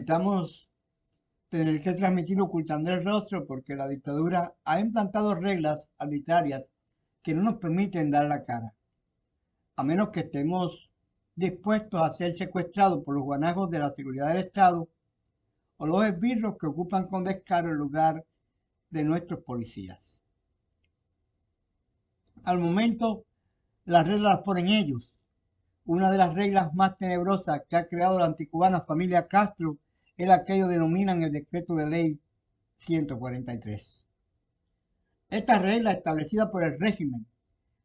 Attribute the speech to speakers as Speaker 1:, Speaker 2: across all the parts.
Speaker 1: Lamentamos tener que transmitir ocultando el rostro porque la dictadura ha implantado reglas arbitrarias que no nos permiten dar la cara, a menos que estemos dispuestos a ser secuestrados por los guanajos de la seguridad del Estado o los esbirros que ocupan con descaro el lugar de nuestros policías. Al momento, las reglas las ponen ellos. Una de las reglas más tenebrosas que ha creado la anticubana familia Castro es la que ellos denominan el decreto de ley 143. Esta regla establecida por el régimen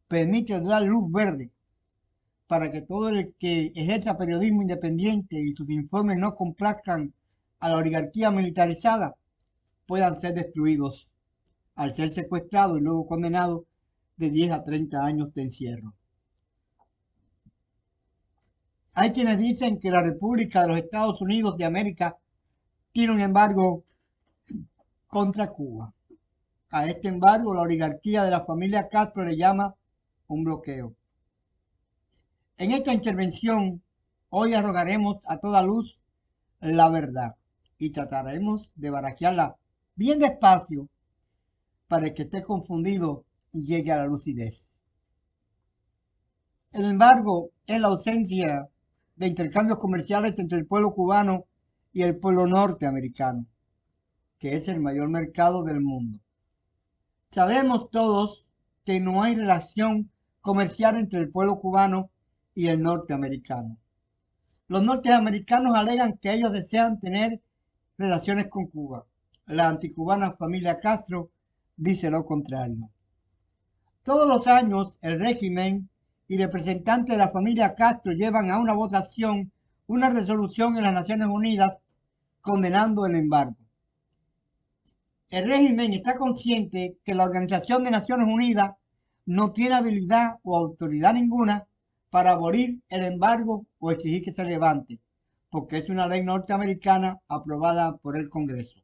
Speaker 1: permite dar luz verde para que todo el que ejerza periodismo independiente y sus informes no complazcan a la oligarquía militarizada puedan ser destruidos al ser secuestrados y luego condenados de 10 a 30 años de encierro. Hay quienes dicen que la República de los Estados Unidos de América tiene un embargo contra Cuba. A este embargo la oligarquía de la familia Castro le llama un bloqueo. En esta intervención hoy arrogaremos a toda luz la verdad y trataremos de barajearla bien despacio para el que esté confundido y llegue a la lucidez. El embargo es la ausencia de intercambios comerciales entre el pueblo cubano y el pueblo norteamericano, que es el mayor mercado del mundo. Sabemos todos que no hay relación comercial entre el pueblo cubano y el norteamericano. Los norteamericanos alegan que ellos desean tener relaciones con Cuba. La anticubana familia Castro dice lo contrario. Todos los años el régimen y representantes de la familia Castro llevan a una votación una resolución en las Naciones Unidas condenando el embargo. El régimen está consciente que la Organización de Naciones Unidas no tiene habilidad o autoridad ninguna para abolir el embargo o exigir que se levante, porque es una ley norteamericana aprobada por el Congreso.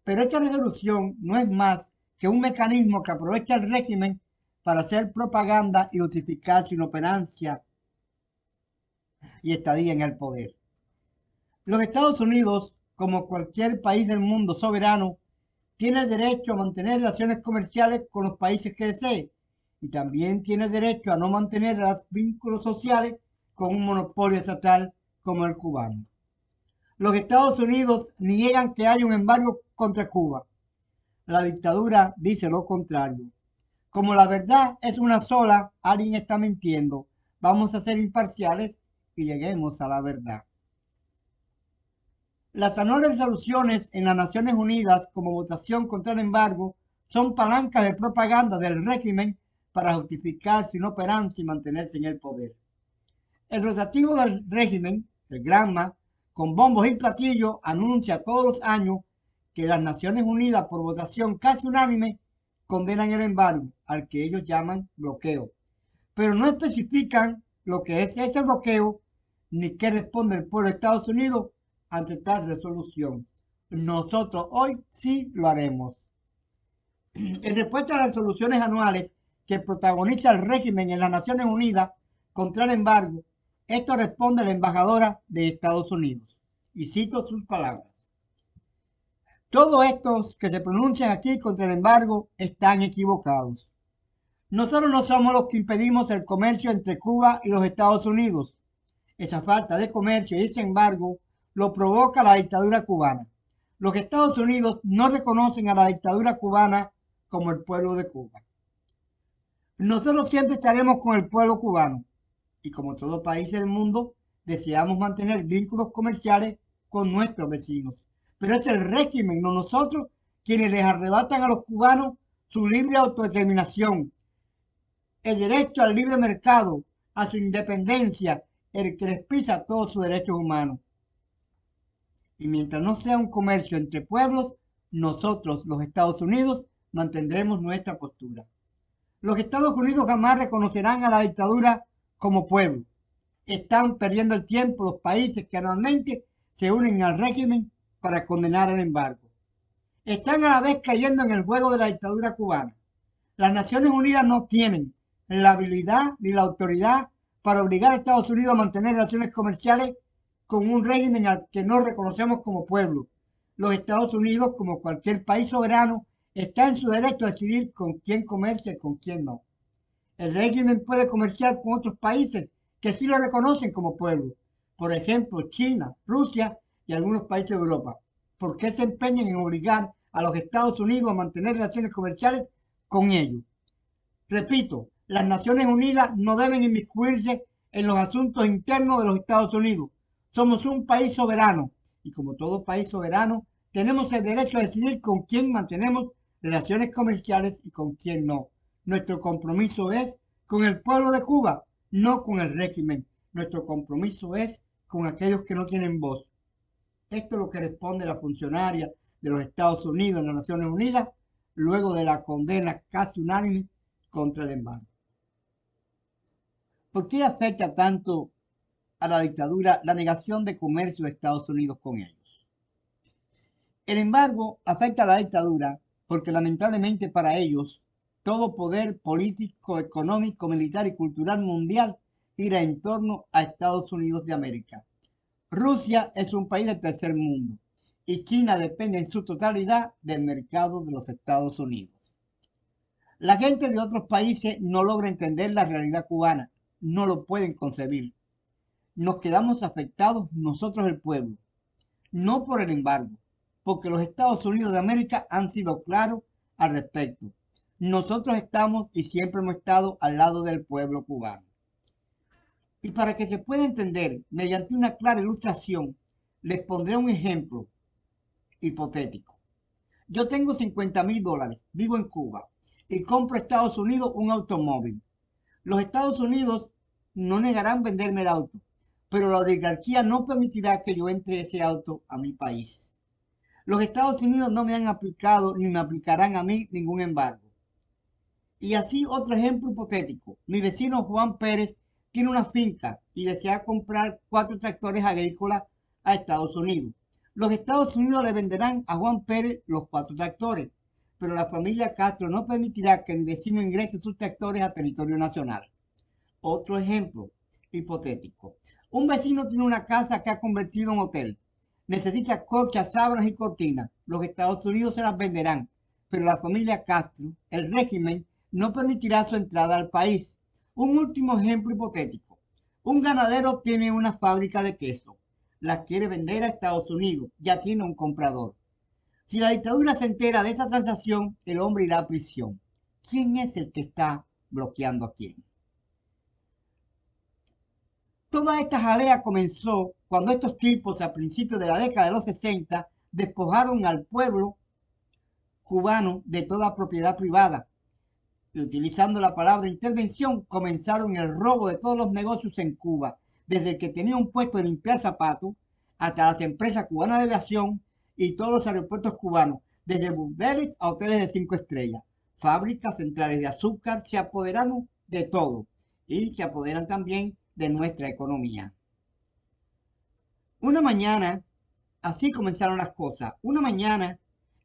Speaker 1: Pero esta resolución no es más que un mecanismo que aprovecha el régimen para hacer propaganda y justificar su inoperancia y estadía en el poder. Los Estados Unidos, como cualquier país del mundo soberano, tiene el derecho a mantener relaciones comerciales con los países que desee y también tiene el derecho a no mantener los vínculos sociales con un monopolio estatal como el cubano. Los Estados Unidos niegan que haya un embargo contra Cuba. La dictadura dice lo contrario. Como la verdad es una sola, alguien está mintiendo. Vamos a ser imparciales y lleguemos a la verdad. Las anuales resoluciones en las Naciones Unidas como votación contra el embargo son palancas de propaganda del régimen para justificar su inoperancia y mantenerse en el poder. El rotativo del régimen, el Granma, con bombos y platillos, anuncia todos los años que las Naciones Unidas, por votación casi unánime, condenan el embargo, al que ellos llaman bloqueo. Pero no especifican lo que es ese bloqueo, ni qué responde el pueblo de Estados Unidos ante tal resolución. Nosotros hoy sí lo haremos. En respuesta a las resoluciones anuales que protagoniza el régimen en las Naciones Unidas contra el embargo, esto responde la embajadora de Estados Unidos. Y cito sus palabras. Todos estos que se pronuncian aquí contra el embargo están equivocados. Nosotros no somos los que impedimos el comercio entre Cuba y los Estados Unidos. Esa falta de comercio y ese embargo lo provoca la dictadura cubana. Los Estados Unidos no reconocen a la dictadura cubana como el pueblo de Cuba. Nosotros siempre estaremos con el pueblo cubano y como todo país del mundo deseamos mantener vínculos comerciales con nuestros vecinos. Pero es el régimen, no nosotros, quienes les arrebatan a los cubanos su libre autodeterminación, el derecho al libre mercado, a su independencia, el que les pisa todos sus derechos humanos. Y mientras no sea un comercio entre pueblos, nosotros, los Estados Unidos, mantendremos nuestra postura. Los Estados Unidos jamás reconocerán a la dictadura como pueblo. Están perdiendo el tiempo los países que anualmente se unen al régimen para condenar el embargo. Están a la vez cayendo en el juego de la dictadura cubana. Las Naciones Unidas no tienen la habilidad ni la autoridad para obligar a Estados Unidos a mantener relaciones comerciales con un régimen al que no reconocemos como pueblo. Los Estados Unidos, como cualquier país soberano, está en su derecho a decidir con quién comercia y con quién no. El régimen puede comerciar con otros países que sí lo reconocen como pueblo. Por ejemplo, China, Rusia y algunos países de Europa. ¿Por qué se empeñan en obligar a los Estados Unidos a mantener relaciones comerciales con ellos? Repito, las Naciones Unidas no deben inmiscuirse en los asuntos internos de los Estados Unidos. Somos un país soberano y como todo país soberano, tenemos el derecho a decidir con quién mantenemos relaciones comerciales y con quién no. Nuestro compromiso es con el pueblo de Cuba, no con el régimen. Nuestro compromiso es con aquellos que no tienen voz. Esto es lo que responde la funcionaria de los Estados Unidos en las Naciones Unidas luego de la condena casi unánime contra el embargo. ¿Por qué afecta tanto a la dictadura la negación de comercio de Estados Unidos con ellos? El embargo afecta a la dictadura porque lamentablemente para ellos todo poder político, económico, militar y cultural mundial gira en torno a Estados Unidos de América. Rusia es un país del tercer mundo y China depende en su totalidad del mercado de los Estados Unidos. La gente de otros países no logra entender la realidad cubana, no lo pueden concebir. Nos quedamos afectados nosotros el pueblo, no por el embargo, porque los Estados Unidos de América han sido claros al respecto. Nosotros estamos y siempre hemos estado al lado del pueblo cubano. Y para que se pueda entender mediante una clara ilustración, les pondré un ejemplo hipotético. Yo tengo $50,000, vivo en Cuba y compro a Estados Unidos un automóvil. Los Estados Unidos no negarán venderme el auto, pero la oligarquía no permitirá que yo entre ese auto a mi país. Los Estados Unidos no me han aplicado ni me aplicarán a mí ningún embargo. Y así otro ejemplo hipotético. Mi vecino Juan Pérez tiene una finca y desea comprar 4 tractores agrícolas a Estados Unidos. Los Estados Unidos le venderán a Juan Pérez los 4 tractores, pero la familia Castro no permitirá que mi vecino ingrese sus tractores a territorio nacional. Otro ejemplo hipotético. Un vecino tiene una casa que ha convertido en hotel. Necesita colchas, sábanas y cortinas. Los Estados Unidos se las venderán, pero la familia Castro, el régimen, no permitirá su entrada al país. Un último ejemplo hipotético. Un ganadero tiene una fábrica de queso. La quiere vender a Estados Unidos. Ya tiene un comprador. Si la dictadura se entera de esta transacción, el hombre irá a prisión. ¿Quién es el que está bloqueando a quién? Toda esta jalea comenzó cuando estos tipos a principios de la década de los 60 despojaron al pueblo cubano de toda propiedad privada. Y utilizando la palabra intervención, comenzaron el robo de todos los negocios en Cuba, desde el que tenía un puesto de limpiar zapatos hasta las empresas cubanas de aviación y todos los aeropuertos cubanos, desde burdeles a hoteles de 5 estrellas, fábricas, centrales de azúcar, se apoderaron de todo y se apoderan también de nuestra economía. Una mañana, así comenzaron las cosas. Una mañana,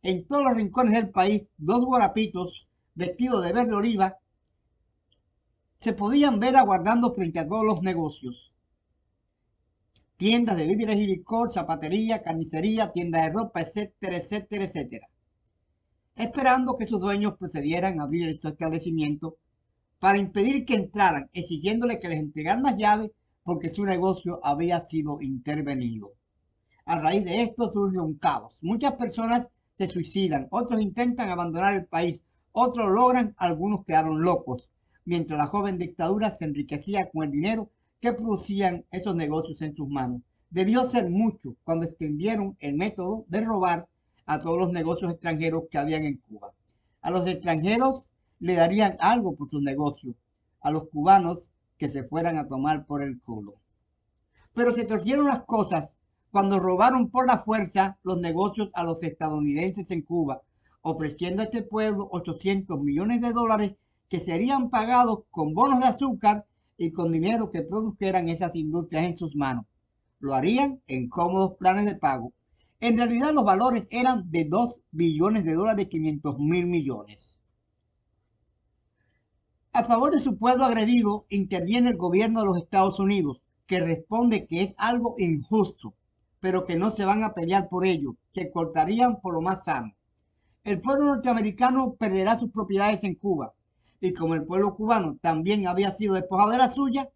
Speaker 1: en todos los rincones del país, 2 guarapitos vestidos de verde oliva se podían ver aguardando frente a todos los negocios. Tiendas de víveres y licor, zapatería, carnicería, tiendas de ropa, etcétera, etcétera, etcétera. Esperando que sus dueños procedieran a abrir el establecimiento para impedir que entraran, exigiéndole que les entregaran las llaves porque su negocio había sido intervenido. A raíz de esto surge un caos. Muchas personas se suicidan, otros intentan abandonar el país, otros lo logran, algunos quedaron locos, mientras la joven dictadura se enriquecía con el dinero que producían esos negocios en sus manos. Debió ser mucho cuando extendieron el método de robar a todos los negocios extranjeros que habían en Cuba. A los extranjeros le darían algo por sus negocios, a los cubanos que se fueran a tomar por el culo. Pero se torcieron las cosas cuando robaron por la fuerza los negocios a los estadounidenses en Cuba, ofreciendo a este pueblo $800 millones que serían pagados con bonos de azúcar y con dinero que produjeran esas industrias en sus manos. Lo harían en cómodos planes de pago. En realidad los valores eran de $2 billones, 500,000 millones. A favor de su pueblo agredido interviene el gobierno de los Estados Unidos, que responde que es algo injusto, pero que no se van a pelear por ello, que cortarían por lo más sano. El pueblo norteamericano perderá sus propiedades en Cuba, y como el pueblo cubano también había sido despojado de la suya,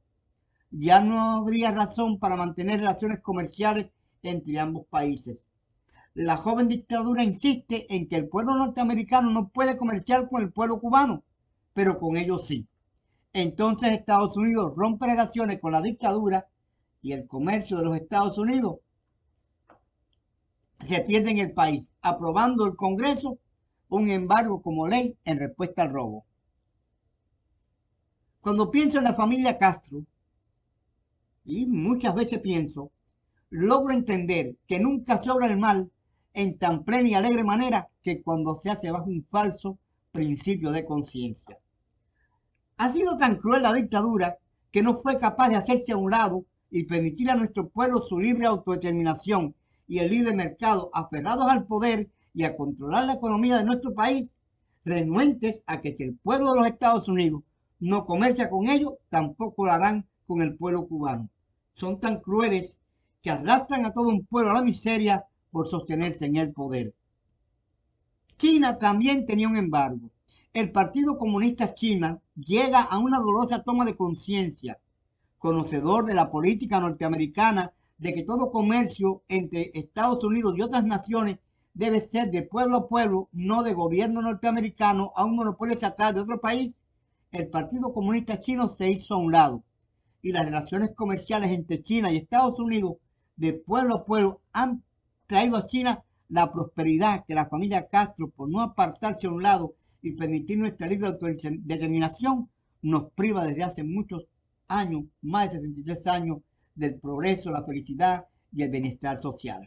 Speaker 1: ya no habría razón para mantener relaciones comerciales entre ambos países. La joven dictadura insiste en que el pueblo norteamericano no puede comerciar con el pueblo cubano, pero con ellos sí. Entonces Estados Unidos rompe relaciones con la dictadura y el comercio de los Estados Unidos se pierde en el país, aprobando el Congreso un embargo como ley en respuesta al robo. Cuando pienso en la familia Castro, y muchas veces pienso, logro entender que nunca se obra el mal en tan plena y alegre manera que cuando se hace bajo un falso principio de conciencia. Ha sido tan cruel la dictadura que no fue capaz de hacerse a un lado y permitir a nuestro pueblo su libre autodeterminación y el libre mercado aferrados al poder y a controlar la economía de nuestro país, renuentes a que si el pueblo de los Estados Unidos no comercia con ellos, tampoco lo harán con el pueblo cubano. Son tan crueles que arrastran a todo un pueblo a la miseria por sostenerse en el poder. China también tenía un embargo. El Partido Comunista China llega a una dolorosa toma de conciencia, conocedor de la política norteamericana de que todo comercio entre Estados Unidos y otras naciones debe ser de pueblo a pueblo, no de gobierno norteamericano a un monopolio estatal de otro país. El Partido Comunista Chino se hizo a un lado y las relaciones comerciales entre China y Estados Unidos de pueblo a pueblo han traído a China la prosperidad que la familia Castro, por no apartarse a un lado y permitir nuestra libre autodeterminación, nos priva desde hace muchos años, más de 63 años, del progreso, la felicidad y el bienestar social.